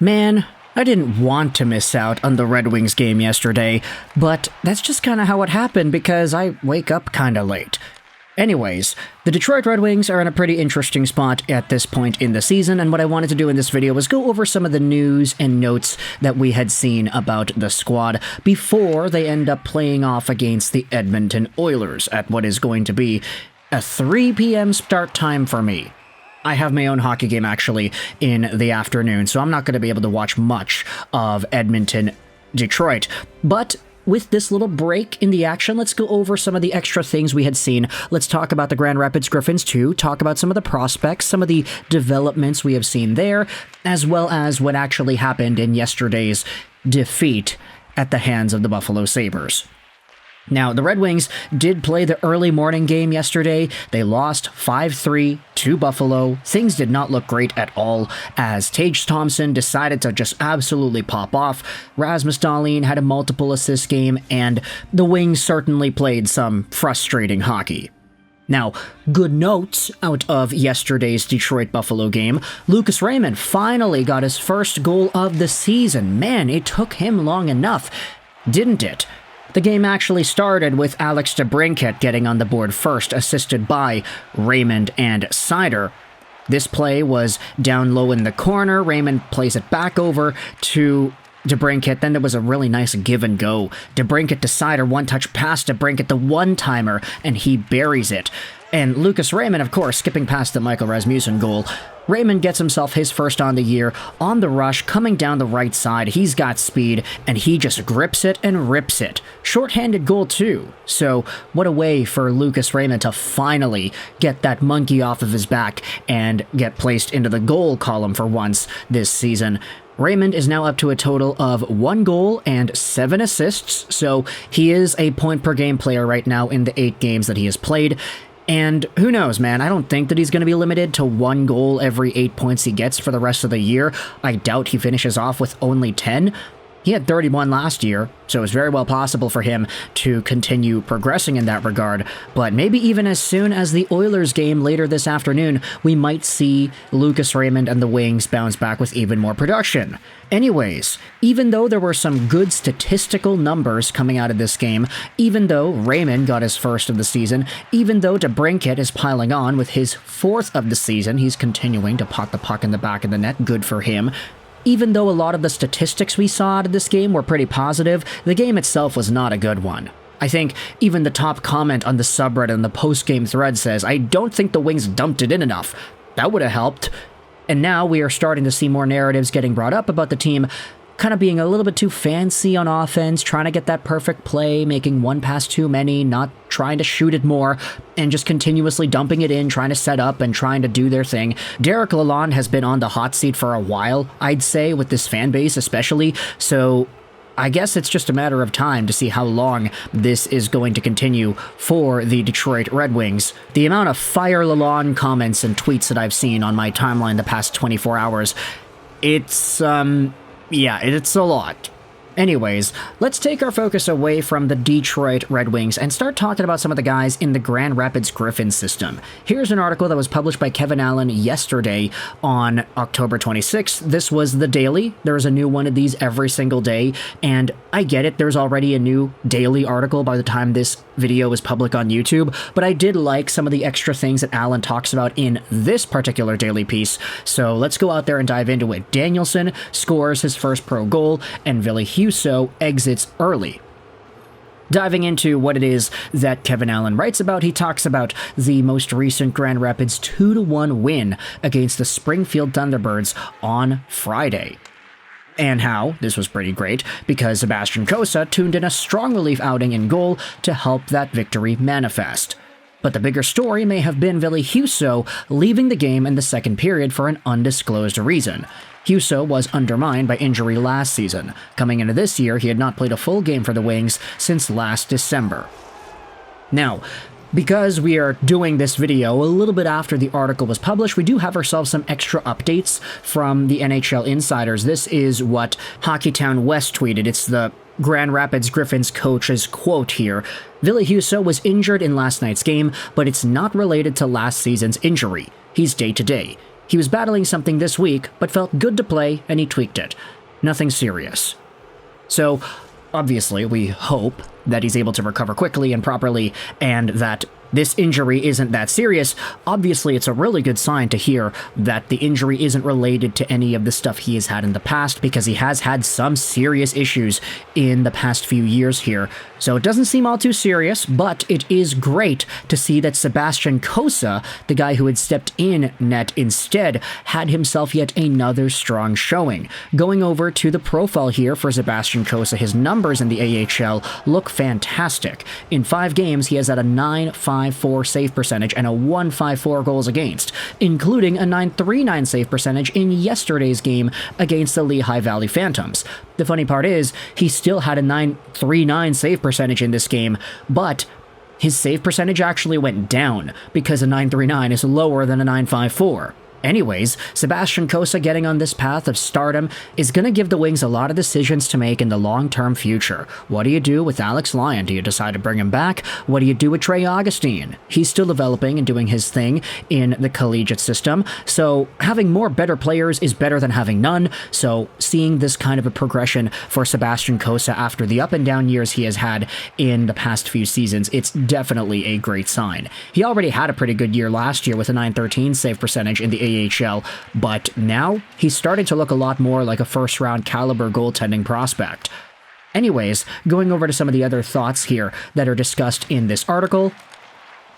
Man, I didn't want to miss out on the Red Wings game yesterday, but that's just kind of how it happened because I wake up kind of late. Anyways, the Detroit Red Wings are in a pretty interesting spot at this point in the season, and what I wanted to do in this video was go over some of the news and notes that we had seen about the squad before they end up playing off against the Edmonton Oilers at what is going to be a 3 p.m. start time for me. I have my own hockey game actually in the afternoon, so I'm not going to be able to watch much of Edmonton-Detroit, but with this little break in the action, let's go over some of the extra things we had seen. Let's talk about the Grand Rapids Griffins too, talk about some of the prospects, some of the developments we have seen there, as well as what actually happened in yesterday's defeat at the hands of the Buffalo Sabres. Now, the Red Wings did play the early morning game yesterday. They lost 5-3 to Buffalo. Things did not look great at all as Tage Thompson decided to just absolutely pop off. Rasmus Dahlin had a multiple assist game, and the Wings certainly played some frustrating hockey. Now, good notes out of yesterday's Detroit-Buffalo game. Lucas Raymond finally got his first goal of the season. Man, it took him long enough, didn't it? The game actually started with Alex DeBrincat getting on the board first, assisted by Raymond and Seider. This play was down low in the corner. Raymond plays it back over to DeBrincat. Then there was a really nice give and go. DeBrincat to Seider, one-touch pass to DeBrincat, the one-timer, and he buries it. And Lucas Raymond, of course, skipping past the Michael Rasmussen goal. Raymond gets himself his first on the year, on the rush, coming down the right side. He's got speed, and he just grips it and rips it. Short-handed goal, too. So, what a way for Lucas Raymond to finally get that monkey off of his back and get placed into the goal column for once this season. Raymond is now up to a total of 1 goal and 7 assists, so he is a point-per-game player right now in the 8 games that he has played. And who knows, man, I don't think that he's going to be limited to 1 goal every 8 points he gets for the rest of the year. I doubt he finishes off with only 10. He had 31 last year, so it's very well possible for him to continue progressing in that regard. But maybe even as soon as the Oilers game later this afternoon, we might see Lucas Raymond and the Wings bounce back with even more production. Anyways, even though there were some good statistical numbers coming out of this game, even though Raymond got his first of the season, even though DeBrincat is piling on with his 4th of the season, he's continuing to pot the puck in the back of the net, good for him. Even though a lot of the statistics we saw out of this game were pretty positive, the game itself was not a good one. I think even the top comment on the subreddit and the post-game thread says, "I don't think the Wings dumped it in enough." That would have helped. And now we are starting to see more narratives getting brought up about the team kind of being a little bit too fancy on offense, trying to get that perfect play, making one pass too many, not trying to shoot it more, and just continuously dumping it in, trying to set up and trying to do their thing. Derek Lalonde has been on the hot seat for a while, I'd say, with this fan base especially, so I guess it's just a matter of time to see how long this is going to continue for the Detroit Red Wings. The amount of Fire Lalonde comments and tweets that I've seen on my timeline the past 24 hours, it's a lot. Anyways, let's take our focus away from the Detroit Red Wings and start talking about some of the guys in the Grand Rapids Griffins system. Here's an article that was published by Kevin Allen yesterday on October 26th. This was the Daily. There's a new one of these every single day, and I get it, there's already a new daily article by the time this video is public on YouTube, but I did like some of the extra things that Allen talks about in this particular daily piece, so let's go out there and dive into it. Danielson scores his first pro goal, and Ville Husso exits early. Diving into what it is that Kevin Allen writes about, he talks about the most recent Grand Rapids 2-1 win against the Springfield Thunderbirds on Friday. And how this was pretty great because Sebastian Cossa tuned in a strong relief outing in goal to help that victory manifest. But the bigger story may have been Ville Husso leaving the game in the second period for an undisclosed reason. Husso was undermined by injury last season. Coming into this year, he had not played a full game for the Wings since last December. Now, because we are doing this video a little bit after the article was published, we do have ourselves some extra updates from the NHL insiders. This is what Hockeytown West tweeted. It's the Grand Rapids Griffins coach's quote here. Ville Husso was injured in last night's game, but it's not related to last season's injury. He's day-to-day. He was battling something this week, but felt good to play and he tweaked it. Nothing serious. So, obviously, we hope that he's able to recover quickly and properly, and that this injury isn't that serious. Obviously, it's a really good sign to hear that the injury isn't related to any of the stuff he has had in the past, because he has had some serious issues in the past few years here. So it doesn't seem all too serious, but it is great to see that Sebastian Cossa, the guy who had stepped in net instead, had himself yet another strong showing. Going over to the profile here for Sebastian Cossa, his numbers in the AHL look fantastic. In 5 games, he has had a .954 save percentage and a .154 goals against, including a .939 save percentage in yesterday's game against the Lehigh Valley Phantoms. The funny part is, he still had a .939 save percentage in this game, but his save percentage actually went down because a .939 is lower than a .954. Anyways, Sebastian Cossa getting on this path of stardom is going to give the Wings a lot of decisions to make in the long-term future. What do you do with Alex Lyon? Do you decide to bring him back? What do you do with Trey Augustine? He's still developing and doing his thing in the collegiate system, so having more better players is better than having none, so seeing this kind of a progression for Sebastian Cossa after the up-and-down years he has had in the past few seasons, it's definitely a great sign. He already had a pretty good year last year with a .913 save percentage in the AHL, but now he's starting to look a lot more like a first-round caliber goaltending prospect. Anyways, going over to some of the other thoughts here that are discussed in this article.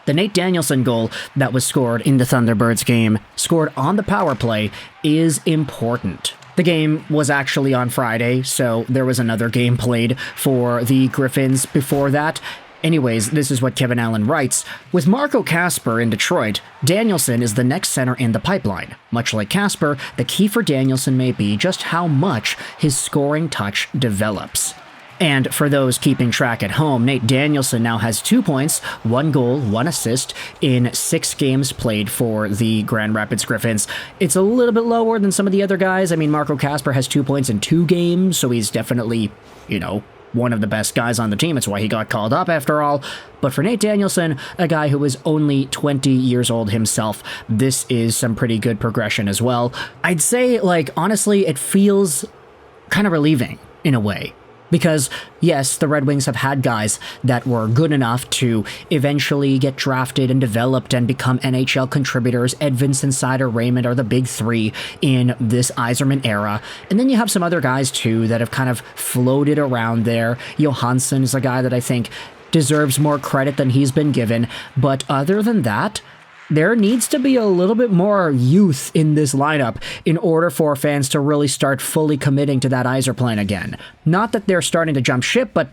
The Nate Danielson goal that was scored in the Thunderbirds game, scored on the power play, is important. The game was actually on Friday, so there was another game played for the Griffins before that. Anyways, this is what Kevin Allen writes. With Marco Kasper in Detroit, Danielson is the next center in the pipeline. Much like Kasper, the key for Danielson may be just how much his scoring touch develops. And for those keeping track at home, Nate Danielson now has 2 points, 1 goal, 1 assist in 6 games played for the Grand Rapids Griffins. It's a little bit lower than some of the other guys. I mean, Marco Kasper has 2 points in 2 games, so he's definitely, one of the best guys on the team. It's why he got called up after all. But for Nate Danielson, a guy who is only 20 years old himself, this is some pretty good progression as well. I'd say, honestly, it feels kind of relieving in a way. Because, yes, the Red Wings have had guys that were good enough to eventually get drafted and developed and become NHL contributors. Edvinsson, Seider, Raymond are the big 3 in this Yzerman era. And then you have some other guys, too, that have kind of floated around there. Johansson is a guy that I think deserves more credit than he's been given. But other than that, there needs to be a little bit more youth in this lineup in order for fans to really start fully committing to that Yzerplan again. Not that they're starting to jump ship, but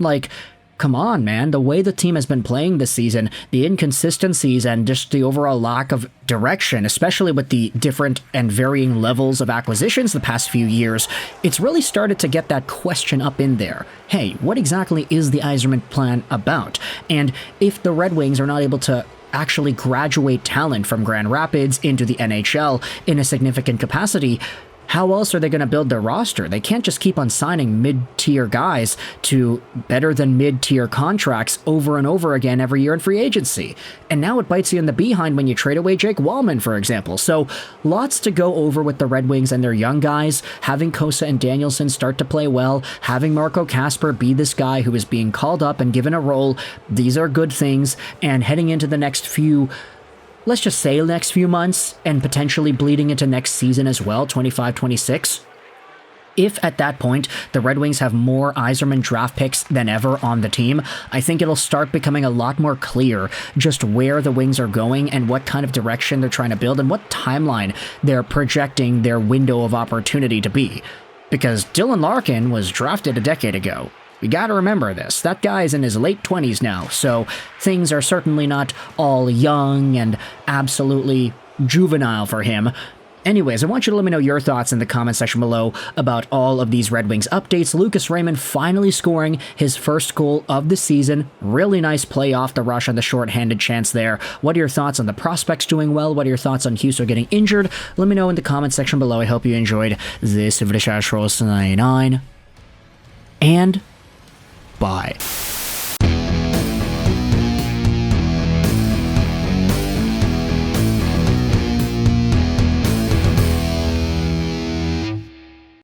come on, man. The way the team has been playing this season, the inconsistencies and just the overall lack of direction, especially with the different and varying levels of acquisitions the past few years, it's really started to get that question up in there. Hey, what exactly is the Yzerman plan about? And if the Red Wings are not able to actually graduate talent from Grand Rapids into the NHL in a significant capacity, how else are they going to build their roster? They can't just keep on signing mid-tier guys to better than mid-tier contracts over and over again every year in free agency. And now it bites you in the behind when you trade away Jake Wallman, for example. So lots to go over with the Red Wings and their young guys, having Cossa and Danielson start to play well, having Marco Kasper be this guy who is being called up and given a role. These are good things, and heading into the next few let's just say next few months, and potentially bleeding into next season as well, 25-26. If at that point the Red Wings have more Yzerman draft picks than ever on the team, I think it'll start becoming a lot more clear just where the Wings are going and what kind of direction they're trying to build and what timeline they're projecting their window of opportunity to be. Because Dylan Larkin was drafted a decade ago. We gotta remember this. That guy's in his late 20s now, so things are certainly not all young and absolutely juvenile for him. Anyways, I want you to let me know your thoughts in the comment section below about all of these Red Wings updates. Lucas Raymond finally scoring his first goal of the season. Really nice play off the rush on the shorthanded chance there. What are your thoughts on the prospects doing well? What are your thoughts on Husso getting injured? Let me know in the comment section below. I hope you enjoyed this video. And bye.